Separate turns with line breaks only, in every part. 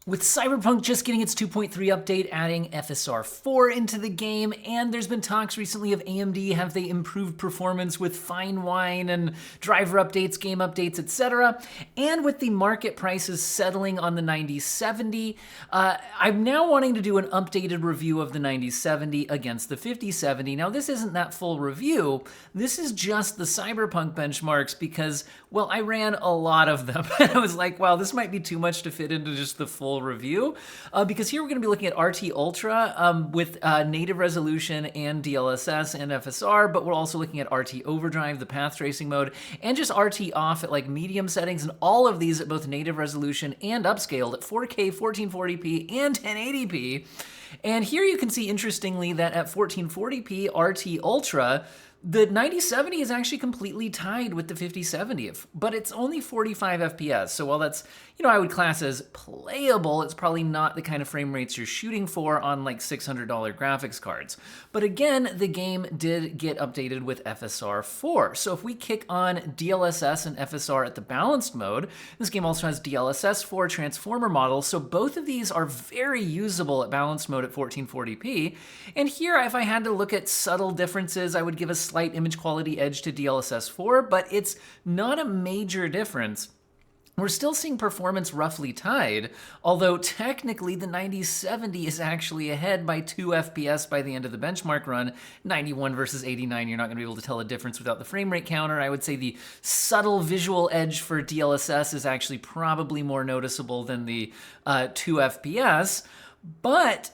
With Cyberpunk just getting its 2.3 update, adding FSR4 into the game, and there's been talks recently of AMD, have they improved performance with fine wine and driver updates, game updates, etc. And with the market prices settling on the 9070, I'm now wanting to do an updated review of the 9070 against the 5070. Now this isn't that full review, this is just the Cyberpunk benchmarks because, well, I ran a lot of them. And I was like, wow, this might be too much to fit into just the full review, because here we're going to be looking at RT Ultra with native resolution and DLSS and FSR, but we're also looking at RT Overdrive, the path tracing mode, and just RT off at like medium settings, and all of these at both native resolution and upscaled at 4K, 1440p, and 1080p. And here you can see, interestingly, that at 1440p RT Ultra, the 9070 is actually completely tied with the 5070, but it's only 45 FPS. So while that's, I would class as playable, it's probably not the kind of frame rates you're shooting for on like $600 graphics cards. But again, the game did get updated with FSR4. So if we kick on DLSS and FSR at the balanced mode, this game also has DLSS4 transformer models. So both of these are very usable at balanced mode at 1440p. And here, if I had to look at subtle differences, I would give a slight image quality edge to DLSS4, but it's not a major difference. We're still seeing performance roughly tied, although technically the 9070 is actually ahead by 2 FPS by the end of the benchmark run. 91 versus 89, you're not going to be able to tell a difference without the frame rate counter. I would say the subtle visual edge for DLSS is actually probably more noticeable than the 2 FPS. But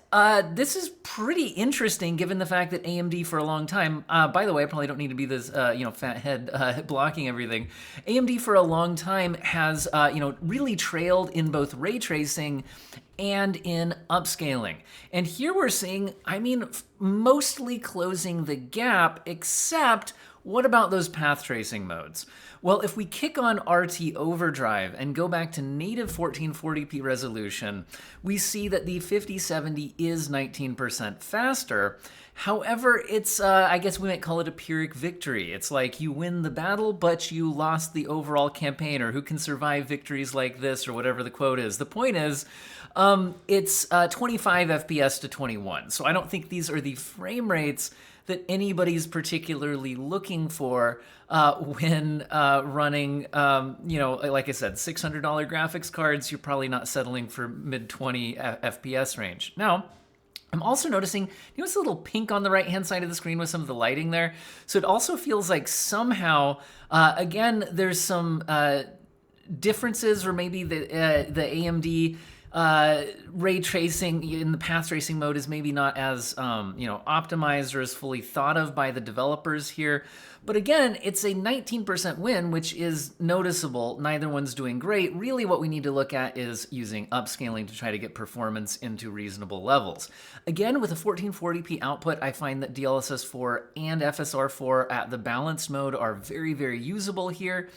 this is pretty interesting given the fact that AMD for a long time, by the way, I probably don't need to be this, fat head blocking everything. AMD for a long time has, really trailed in both ray tracing and in upscaling. And here we're seeing, mostly closing the gap, except what about those path tracing modes? Well, if we kick on RT Overdrive and go back to native 1440p resolution, we see that the 5070 is 19% faster. However, it's, I guess we might call it a Pyrrhic victory. It's like you win the battle, but you lost the overall campaign, or who can survive victories like this, or whatever the quote is. The point is, it's 25 FPS to 21. So I don't think these are the frame rates that anybody's particularly looking for when running, like I said, $600 graphics cards. You're probably not settling for mid-20 FPS range. Now, I'm also noticing, it's a little pink on the right-hand side of the screen with some of the lighting there. So it also feels like somehow, again, there's some differences, or maybe the AMD ray tracing in the path tracing mode is maybe not as optimized or as fully thought of by the developers here. But again, it's a 19% win, which is noticeable. Neither one's doing great. Really what we need to look at is using upscaling to try to get performance into reasonable levels. Again, with a 1440p output, I find that DLSS4 and FSR4 at the balanced mode are very, very usable here.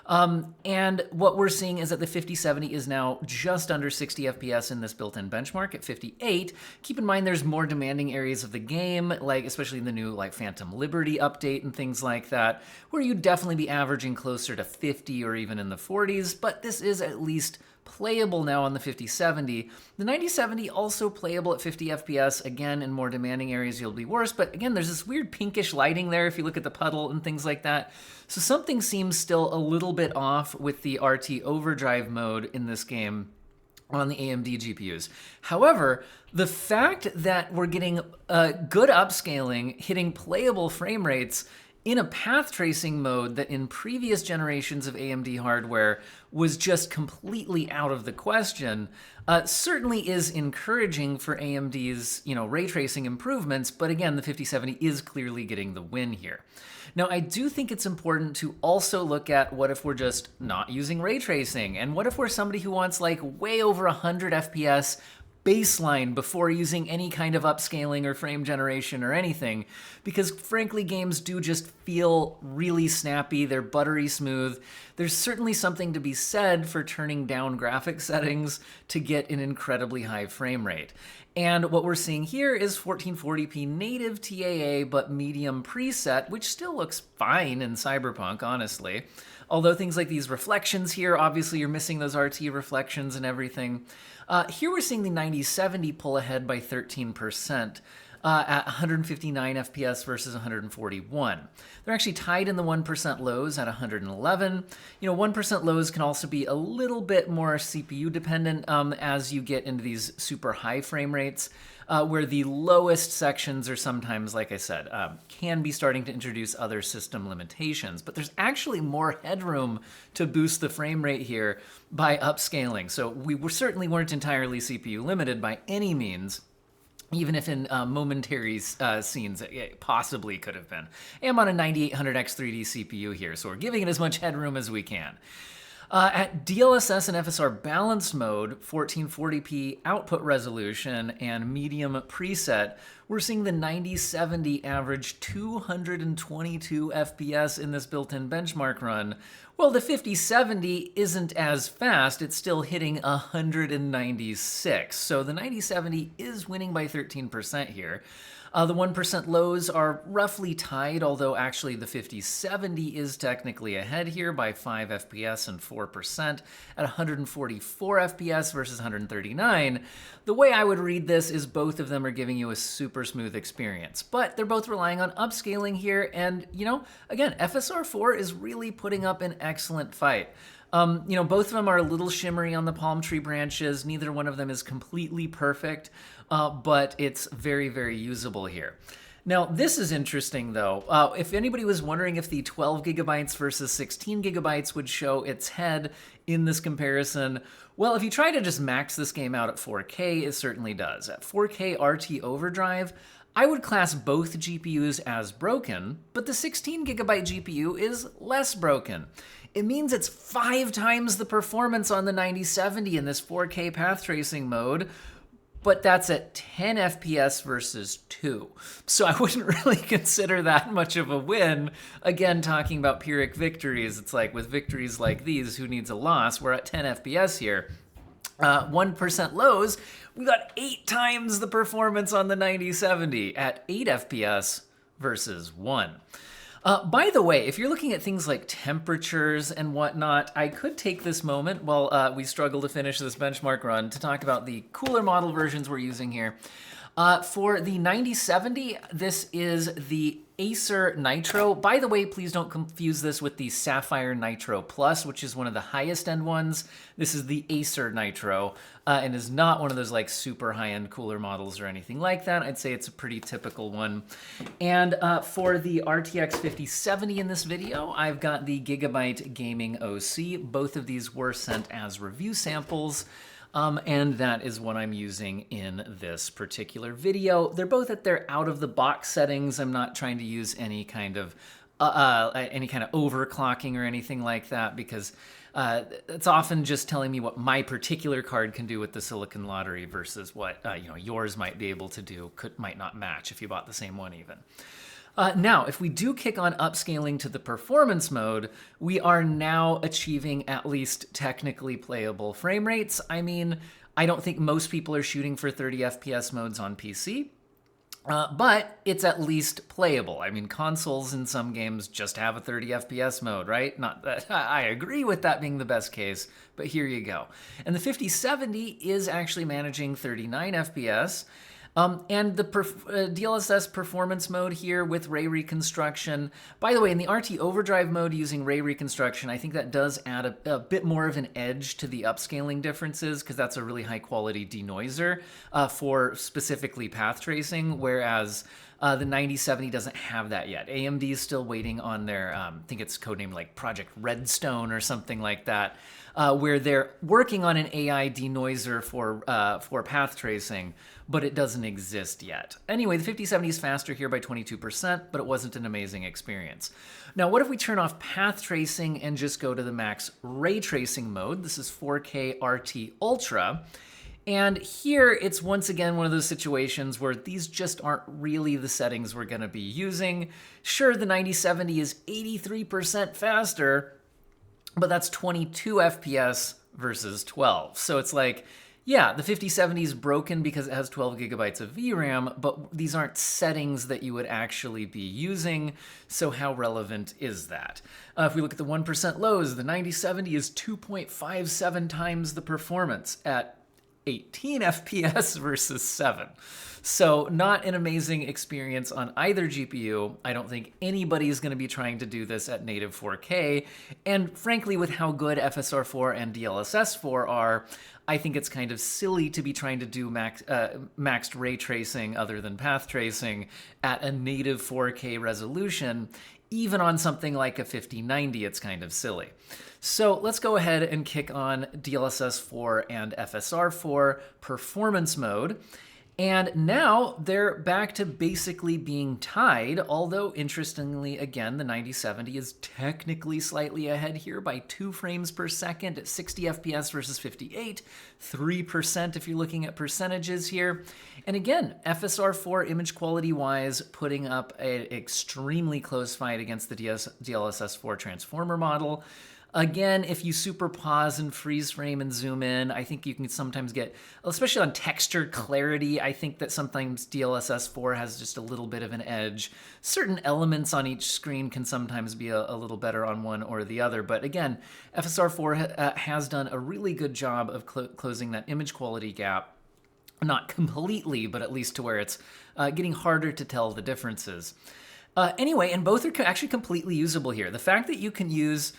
And what we're seeing is that the 5070 is now just under 60 FPS in this built-in benchmark at 58. Keep in mind there's more demanding areas of the game, like especially the new Phantom Liberty update and things like that, where you'd definitely be averaging closer to 50 or even in the 40s, but this is at least playable now on the 5070. The 9070 also playable at 50 FPS. Again, in more demanding areas, you'll be worse. But again, there's this weird pinkish lighting there if you look at the puddle and things like that. So something seems still a little bit off with the RT Overdrive mode in this game on the AMD GPUs. However, the fact that we're getting good upscaling, hitting playable frame rates in a path tracing mode that in previous generations of AMD hardware was just completely out of the question, certainly is encouraging for AMD's ray tracing improvements. But again, the 5070 is clearly getting the win here. Now, I do think it's important to also look at what if we're just not using ray tracing, and what if we're somebody who wants like way over 100 FPS baseline before using any kind of upscaling or frame generation or anything, because frankly games do just feel really snappy, they're buttery smooth. There's certainly something to be said for turning down graphic settings to get an incredibly high frame rate. And what we're seeing here is 1440p native TAA but medium preset, which still looks fine in Cyberpunk, honestly. Although things like these reflections here, obviously you're missing those RT reflections and everything. Here we're seeing the 9070 pull ahead by 13%. At 159 FPS versus 141. They're actually tied in the 1% lows at 111. 1% lows can also be a little bit more CPU dependent as you get into these super high frame rates, where the lowest sections are sometimes, like I said, can be starting to introduce other system limitations. But there's actually more headroom to boost the frame rate here by upscaling. So we certainly weren't entirely CPU limited by any means, even if in momentary scenes it possibly could have been. I'm on a 9800X 3D CPU here, so we're giving it as much headroom as we can. At DLSS and FSR balanced mode, 1440p output resolution, and medium preset, we're seeing the 9070 average 222 FPS in this built-in benchmark run. Well, the 5070 isn't as fast, it's still hitting 196. So the 9070 is winning by 13% here. The 1% lows are roughly tied, although actually the 5070 is technically ahead here by 5 FPS and 4% at 144 FPS versus 139. The way I would read this is both of them are giving you a super smooth experience, but they're both relying on upscaling here, and again, FSR4 is really putting up an excellent fight. Both of them are a little shimmery on the palm tree branches. Neither one of them is completely perfect, but it's very, very usable here. Now, this is interesting, though. If anybody was wondering if the 12 gigabytes versus 16 gigabytes would show its head in this comparison, well, if you try to just max this game out at 4K, it certainly does. At 4K RT overdrive, I would class both GPUs as broken, but the 16 gigabyte GPU is less broken. It means it's 5 times the performance on the 9070 in this 4K path tracing mode, but that's at 10 FPS versus 2. So I wouldn't really consider that much of a win. Again, talking about Pyrrhic victories, it's like with victories like these, who needs a loss? We're at 10 FPS here. 1% lows, we got 8 times the performance on the 9070 at 8 FPS versus 1. By the way, if you're looking at things like temperatures and whatnot, I could take this moment while we struggle to finish this benchmark run to talk about the cooler model versions we're using here. For the 9070, this is the Acer Nitro. By the way, please don't confuse this with the Sapphire Nitro Plus, which is one of the highest end ones. This is the Acer Nitro, and is not one of those like super high-end cooler models or anything like that. I'd say it's a pretty typical one. And for the RTX 5070 in this video, I've got the Gigabyte Gaming OC. Both of these were sent as review samples. And that is what I'm using in this particular video. They're both at their out-of-the-box settings. I'm not trying to use any kind of overclocking or anything like that, because it's often just telling me what my particular card can do with the Silicon Lottery versus what yours might be able to do. Might not match if you bought the same one even. Now, if we do kick on upscaling to the performance mode, we are now achieving at least technically playable frame rates. I mean, I don't think most people are shooting for 30 FPS modes on PC, but it's at least playable. I mean, consoles in some games just have a 30 FPS mode, right? Not that I agree with that being the best case, but here you go. And the 5070 is actually managing 39 FPS. And the DLSS performance mode here with ray reconstruction. By the way, in the RT overdrive mode using ray reconstruction, I think that does add a bit more of an edge to the upscaling differences, because that's a really high quality denoiser for specifically path tracing, whereas the 9070 doesn't have that yet. AMD is still waiting on their, I think it's codenamed like Project Redstone or something like that, where they're working on an AI denoiser for path tracing, but it doesn't exist yet. Anyway, the 5070 is faster here by 22%, but it wasn't an amazing experience. Now, what if we turn off path tracing and just go to the max ray tracing mode? This is 4K RT Ultra. And here, it's once again one of those situations where these just aren't really the settings we're going to be using. Sure, the 9070 is 83% faster, but that's 22 FPS versus 12. So it's like, Yeah, the 5070 is broken because it has 12 gigabytes of VRAM, but these aren't settings that you would actually be using, so how relevant is that? If we look at the 1% lows, the 9070 is 2.57 times the performance at 18 FPS versus 7. So not an amazing experience on either GPU. I don't think anybody's going to be trying to do this at native 4K. And frankly, with how good FSR4 and DLSS4 are, I think it's kind of silly to be trying to do maxed ray tracing other than path tracing at a native 4K resolution. Even on something like a 5090, it's kind of silly. So let's go ahead and kick on DLSS4 and FSR4 performance mode. And now they're back to basically being tied, although interestingly, again, the 9070 is technically slightly ahead here by 2 frames per second at 60 FPS versus 58, 3% if you're looking at percentages here. And again, FSR4 image quality-wise putting up an extremely close fight against the DLSS4 transformer model. Again, if you super pause and freeze frame and zoom in, I think you can sometimes get, especially on texture clarity, I think that sometimes DLSS4 has just a little bit of an edge. Certain elements on each screen can sometimes be a little better on one or the other. But again, FSR4 has done a really good job of closing that image quality gap. Not completely, but at least to where it's getting harder to tell the differences. Anyway, and both are actually completely usable here. The fact that you can use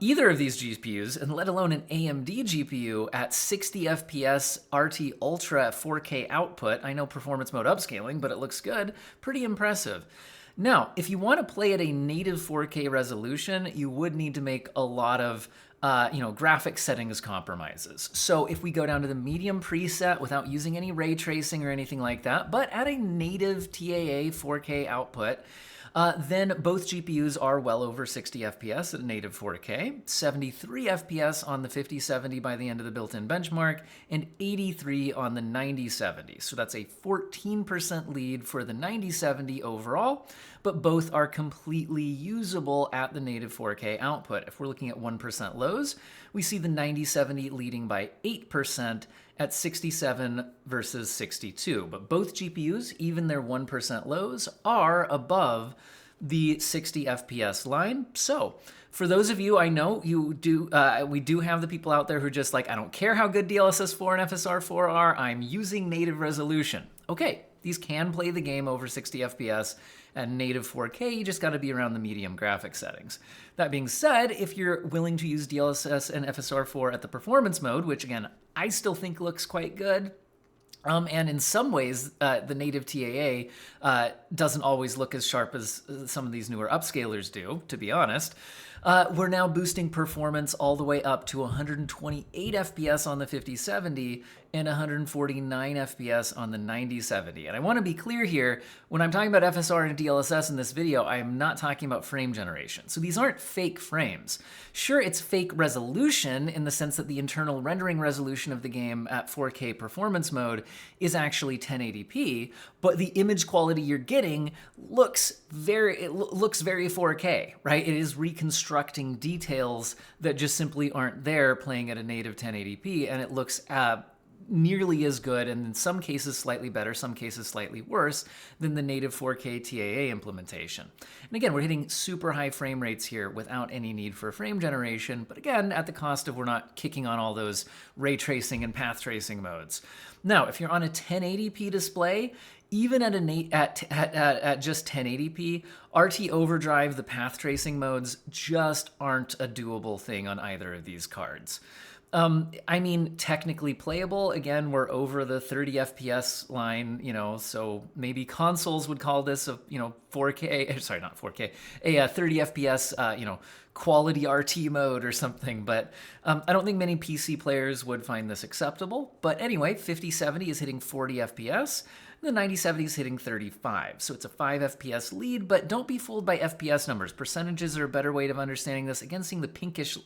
either of these GPUs, and let alone an AMD GPU at 60 FPS RT Ultra 4K output, I know performance mode upscaling, but it looks good, pretty impressive. Now, if you want to play at a native 4K resolution, you would need to make a lot of graphic settings compromises. So if we go down to the medium preset without using any ray tracing or anything like that, but at a native TAA 4K output, then both GPUs are well over 60 FPS at native 4K, 73 FPS on the 5070 by the end of the built-in benchmark, and 83 on the 9070. So that's a 14% lead for the 9070 overall, but both are completely usable at the native 4K output. If we're looking at 1% lows, we see the 9070 leading by 8% at 67 versus 62. But both GPUs, even their 1% lows, are above the 60 FPS line. So for those of you, I know you do, we do have the people out there who are just like, I don't care how good DLSS4 and FSR4 are, I'm using native resolution. Okay, these can play the game over 60 FPS at native 4K, you just gotta be around the medium graphic settings. That being said, if you're willing to use DLSS and FSR4 at the performance mode, which again, I still think looks quite good, and in some ways, the native TAA doesn't always look as sharp as some of these newer upscalers do, to be honest. We're now boosting performance all the way up to 128 FPS on the 5070 and 149 FPS on the 9070. And I want to be clear here, when I'm talking about FSR and DLSS in this video, I am not talking about frame generation. So these aren't fake frames. Sure, it's fake resolution in the sense that the internal rendering resolution of the game at 4K performance mode is actually 1080p, but the image quality you're getting looks very 4K, right? It is reconstructing details that just simply aren't there playing at a native 1080p, and it looks nearly as good, and in some cases slightly better, some cases slightly worse than the native 4K TAA implementation. And again, we're hitting super high frame rates here without any need for frame generation, but again, at the cost of we're not kicking on all those ray tracing and path tracing modes. Now, if you're on a 1080p display, even at just 1080p, RT Overdrive, the path tracing modes, just aren't a doable thing on either of these cards. I mean, technically playable. Again, we're over the 30 FPS line, so maybe consoles would call this a, 4K, sorry, not 4K, a 30 FPS, quality RT mode or something. But I don't think many PC players would find this acceptable. But anyway, 5070 is hitting 40 FPS. The 9070 is hitting 35, so it's a 5 FPS lead, but don't be fooled by FPS numbers. Percentages are a better way of understanding this. Again, seeing the pinkish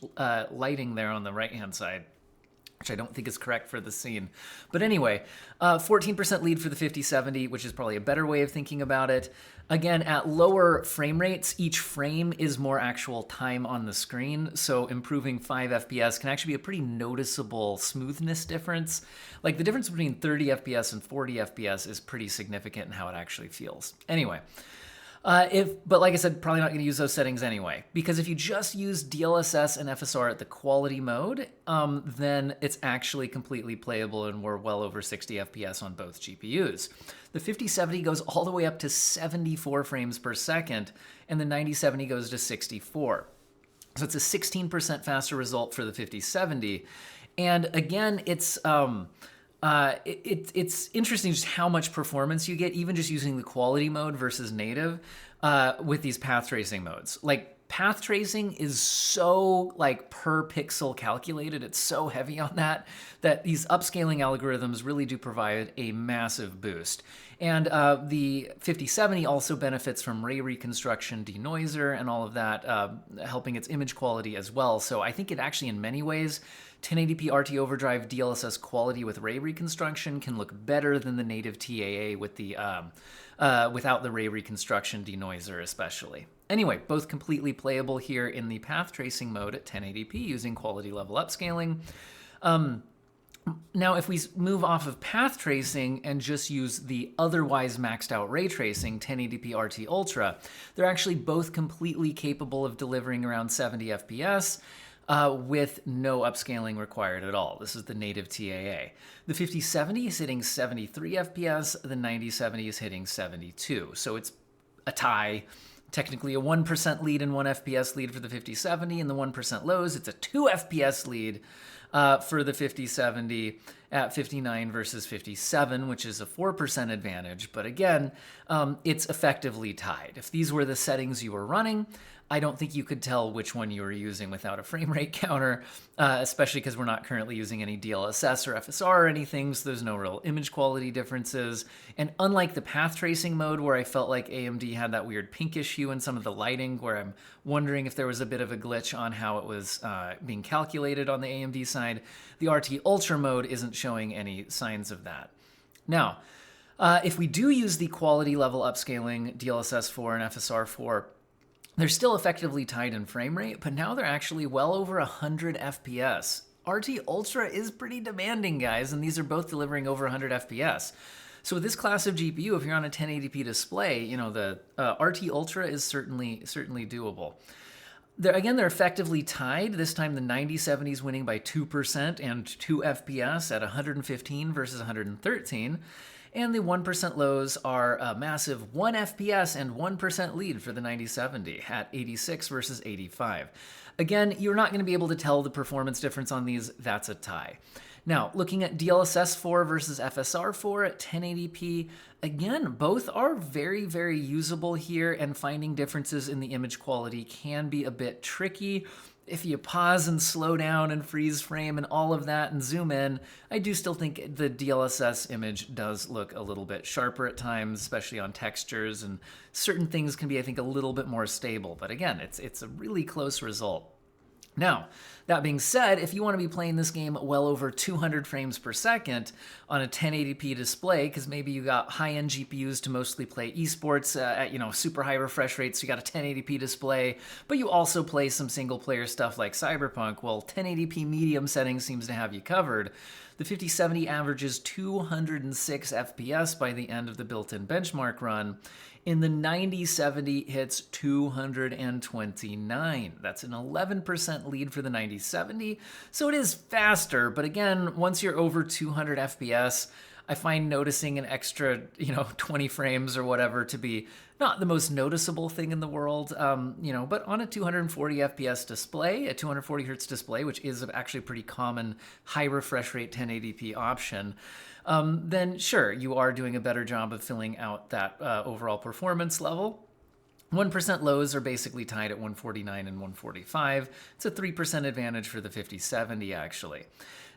lighting there on the right-hand side. which I don't think is correct for the scene. But anyway, 14% lead for the 5070, which is probably a better way of thinking about it. Again, at lower frame rates, each frame is more actual time on the screen, so improving 5 FPS can actually be a pretty noticeable smoothness difference. Like the difference between 30 FPS and 40 FPS is pretty significant in how it actually feels. Anyway, but like I said, probably not going to use those settings anyway, because if you just use DLSS and FSR at the quality mode, then it's actually completely playable and we're well over 60 FPS on both GPUs. The 5070 goes all the way up to 74 frames per second, and the 9070 goes to 64. So it's a 16% faster result for the 5070. And again, it's interesting just how much performance you get, even just using the quality mode versus native with these path tracing modes. Like, path tracing is so like per pixel calculated. It's so heavy on that these upscaling algorithms really do provide a massive boost. And the 5070 also benefits from ray reconstruction, denoiser, and all of that, helping its image quality as well. So I think it actually, in many ways, 1080p RT Overdrive DLSS quality with ray reconstruction can look better than the native TAA with the without the ray reconstruction denoiser especially. Anyway, both completely playable here in the path tracing mode at 1080p using quality level upscaling. Now, if we move off of path tracing and just use the otherwise maxed out ray tracing, 1080p RT Ultra, they're actually both completely capable of delivering around 70 FPS. With no upscaling required at all. This is the native TAA. The 5070 is hitting 73 FPS, the 9070 is hitting 72. So it's a tie, technically a 1% lead and 1 FPS lead for the 5070, and the 1% lows, it's a 2 FPS lead for the 5070 at 59 versus 57, which is a 4% advantage. But again, it's effectively tied. If these were the settings you were running, I don't think you could tell which one you were using without a frame rate counter, especially because we're not currently using any DLSS or FSR or anything, so there's no real image quality differences. And unlike the path tracing mode, where I felt like AMD had that weird pink issue in some of the lighting, where I'm wondering if there was a bit of a glitch on how it was being calculated on the AMD side, the RT Ultra mode isn't showing any signs of that. Now, if we do use the quality level upscaling DLSS4 and FSR4, they're still effectively tied in frame rate, but now they're actually well over 100 FPS. RT Ultra is pretty demanding, guys, and these are both delivering over 100 FPS. So with this class of GPU, if you're on a 1080p display, you know, the RT Ultra is certainly doable. They're effectively tied. This time the 9070 is winning by 2% and 2 FPS at 115 versus 113. And the 1% lows are a massive 1 FPS and 1% lead for the 9070 at 86 versus 85. Again, you're not going to be able to tell the performance difference on these. That's a tie. Now, looking at DLSS4 versus FSR4 at 1080p, again, both are very, very usable here, and finding differences in the image quality can be a bit tricky. If you pause and slow down and freeze frame and all of that and zoom in, I do still think the DLSS image does look a little bit sharper at times, especially on textures, and certain things can be, I think, a little bit more stable. But again, it's a really close result. Now, that being said, if you want to be playing this game well over 200 frames per second on a 1080p display, because maybe you got high-end GPUs to mostly play esports at super high refresh rates, so you got a 1080p display, but you also play some single-player stuff like Cyberpunk, well, 1080p medium settings seems to have you covered. The 5070 averages 206 FPS by the end of the built-in benchmark run. In the 9070 hits 229. That's an 11% lead for the 9070. So it is faster, but again, once you're over 200 FPS, I find noticing an extra, 20 frames or whatever to be not the most noticeable thing in the world, but on a 240 FPS display, a 240 hertz display, which is actually a pretty common high refresh rate 1080p option, then sure, you are doing a better job of filling out that overall performance level. 1% lows are basically tied at 149 and 145. It's a 3% advantage for the 5070, actually.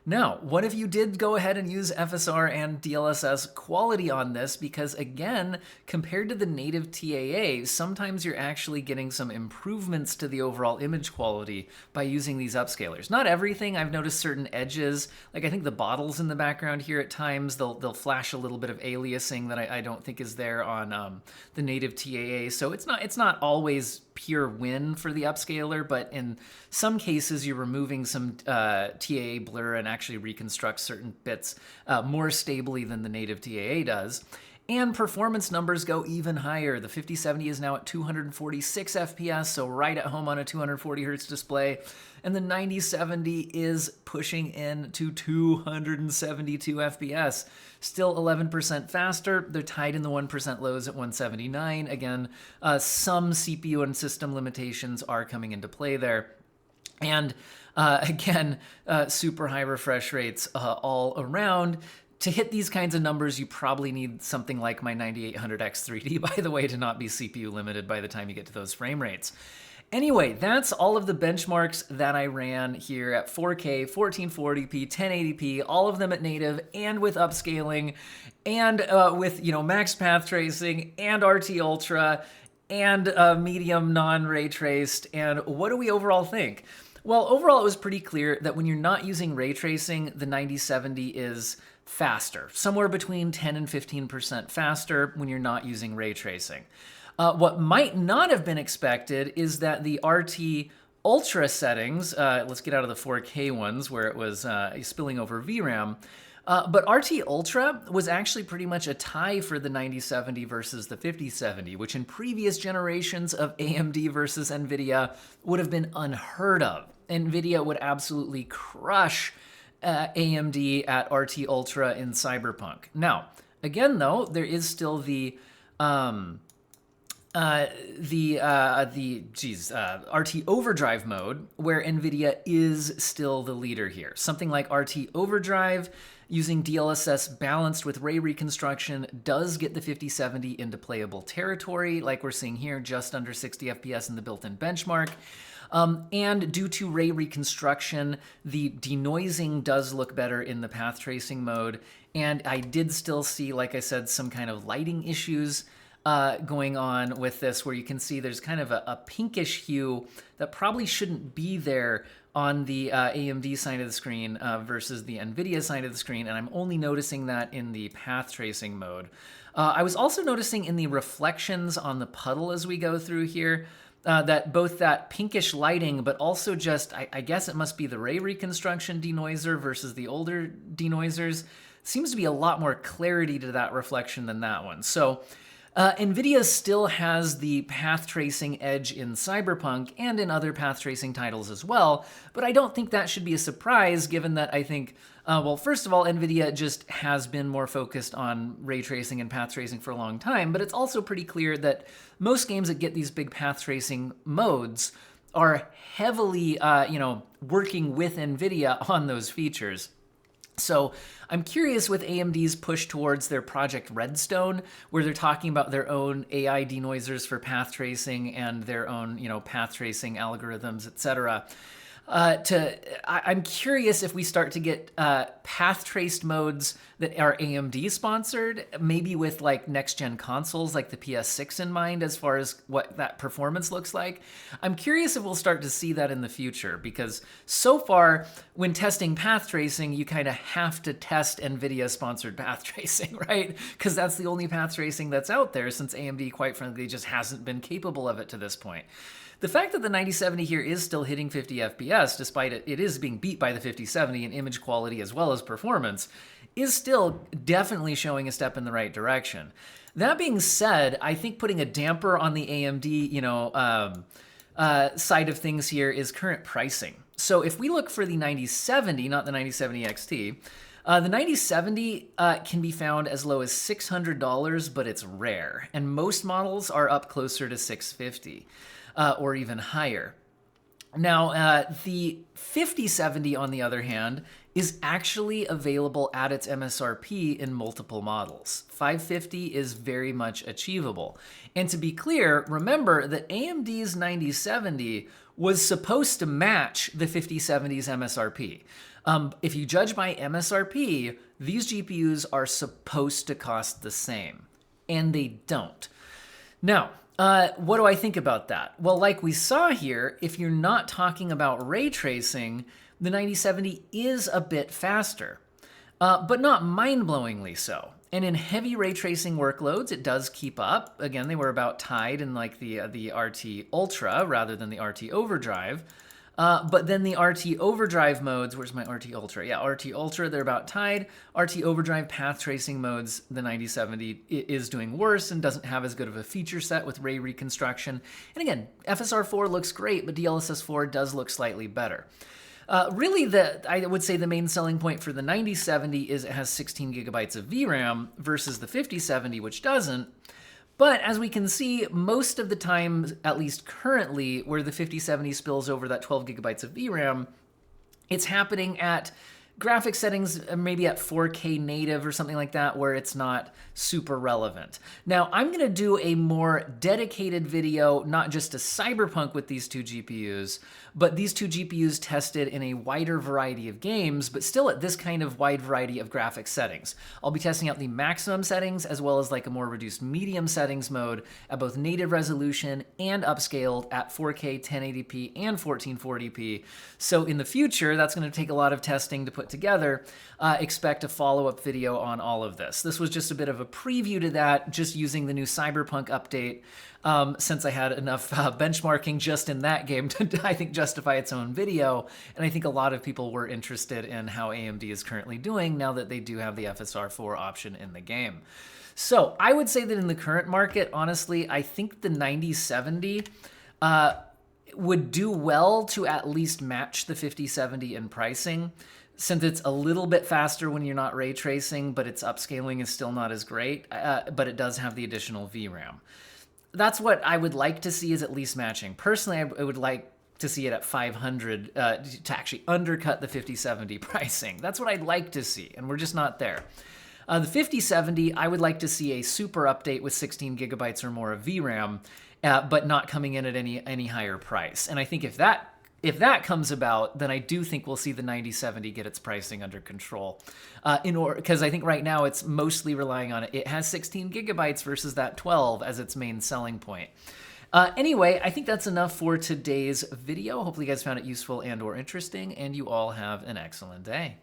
Now, what if you did go ahead and use FSR and DLSS quality on this? Because again, compared to the native TAA, sometimes you're actually getting some improvements to the overall image quality by using these upscalers. Not everything. I've noticed certain edges, like I think the bottles in the background here at times, they'll flash a little bit of aliasing that I don't think is there on the native TAA. So it's not always pure win for the upscaler, but in some cases you're removing some TAA blur and actually reconstruct certain bits more stably than the native TAA does. And performance numbers go even higher. The 5070 is now at 246 FPS, so right at home on a 240 hertz display. And the 9070 is pushing in to 272 FPS. Still 11% faster. They're tied in the 1% lows at 179. Again, some CPU and system limitations are coming into play there. And again, super high refresh rates all around. To hit these kinds of numbers, you probably need something like my 9800X 3D, by the way, to not be CPU limited by the time you get to those frame rates. Anyway, that's all of the benchmarks that I ran here at 4K, 1440p, 1080p, all of them at native and with upscaling and with max path tracing and RT Ultra and medium non-ray traced. And what do we overall think? Well, overall, it was pretty clear that when you're not using ray tracing, the 9070 is faster, somewhere between 10 and 15% faster when you're not using ray tracing. What might not have been expected is that the RT Ultra settings, let's get out of the 4K ones where it was spilling over VRAM, but RT Ultra was actually pretty much a tie for the 9070 versus the 5070, which in previous generations of AMD versus Nvidia would have been unheard of. Nvidia would absolutely crush AMD at RT Ultra in Cyberpunk. Now, again, though, there is still the RT Overdrive mode, where Nvidia is still the leader here. Something like RT Overdrive using DLSS balanced with ray reconstruction does get the 5070 into playable territory, like we're seeing here, just under 60 FPS in the built-in benchmark. And due to ray reconstruction, the denoising does look better in the path tracing mode. And I did still see, like I said, some kind of lighting issues going on with this, where you can see there's kind of a pinkish hue that probably shouldn't be there on the AMD side of the screen versus the Nvidia side of the screen, and I'm only noticing that in the path tracing mode. I was also noticing in the reflections on the puddle as we go through here, that both that pinkish lighting, but also just, I guess it must be the ray reconstruction denoiser versus the older denoisers, seems to be a lot more clarity to that reflection than that one. So Nvidia still has the path tracing edge in Cyberpunk and in other path tracing titles as well, but I don't think that should be a surprise given that I think, well, first of all, Nvidia just has been more focused on ray tracing and path tracing for a long time, but it's also pretty clear that most games that get these big path tracing modes are heavily, working with Nvidia on those features. So I'm curious with AMD's push towards their Project Redstone, where they're talking about their own AI denoisers for path tracing and their own, path tracing algorithms, etc. I'm curious if we start to get path traced modes that are AMD sponsored, maybe with like next gen consoles like the PS6 in mind as far as what that performance looks like. I'm curious if we'll start to see that in the future, because so far when testing path tracing, you kind of have to test Nvidia sponsored path tracing, right? Because that's the only path tracing that's out there, since AMD quite frankly just hasn't been capable of it to this point. The fact that the 9070 here is still hitting 50 FPS, despite it is being beat by the 5070 in image quality as well as performance, is still definitely showing a step in the right direction. That being said, I think putting a damper on the AMD, side of things here is current pricing. So if we look for the 9070, not the 9070 XT, the 9070 can be found as low as $600, but it's rare, and most models are up closer to $650. Or even higher. Now, the 5070, on the other hand, is actually available at its MSRP in multiple models. 550 is very much achievable. And to be clear, remember that AMD's 9070 was supposed to match the 5070's MSRP. If you judge by MSRP, these GPUs are supposed to cost the same, and they don't. Now, what do I think about that? Well, like we saw here, if you're not talking about ray tracing, the 9070 is a bit faster, but not mind-blowingly so. And in heavy ray tracing workloads, it does keep up. Again, they were about tied in like the RT Ultra rather than the RT Overdrive. But then the RT Overdrive modes, where's my RT Ultra? Yeah, RT Ultra, they're about tied. RT Overdrive path tracing modes, the 9070 is doing worse and doesn't have as good of a feature set with ray reconstruction. And again, FSR4 looks great, but DLSS4 does look slightly better. Really, I would say the main selling point for the 9070 is it has 16 gigabytes of VRAM versus the 5070, which doesn't. But as we can see, most of the time, at least currently, where the 5070 spills over that 12 gigabytes of VRAM, it's happening at graphic settings, maybe at 4K native or something like that, where it's not super relevant. Now, I'm going to do a more dedicated video, not just to Cyberpunk with these two GPUs, but these two GPUs tested in a wider variety of games, but still at this kind of wide variety of graphic settings. I'll be testing out the maximum settings as well as like a more reduced medium settings mode at both native resolution and upscaled at 4K, 1080p, and 1440p. So in the future, that's going to take a lot of testing to put together. Expect a follow-up video on all of this. This was just a bit of a preview to that, just using the new Cyberpunk update, since I had enough benchmarking just in that game to, I think, justify its own video. And I think a lot of people were interested in how AMD is currently doing now that they do have the FSR4 option in the game. So I would say that in the current market, honestly, I think the 9070 would do well to at least match the 5070 in pricing, since it's a little bit faster when you're not ray tracing, but its upscaling is still not as great, but it does have the additional VRAM. That's what I would like to see, is at least matching. Personally, I would like to see it at 500 to actually undercut the 5070 pricing. That's what I'd like to see, and we're just not there. The 5070, I would like to see a super update with 16 gigabytes or more of VRAM, but not coming in at any higher price. And I think if that comes about, then I do think we'll see the 9070 get its pricing under control. Because I think right now it's mostly relying on it has 16 gigabytes versus that 12 as its main selling point. Anyway, I think that's enough for today's video. Hopefully you guys found it useful and or interesting, and you all have an excellent day.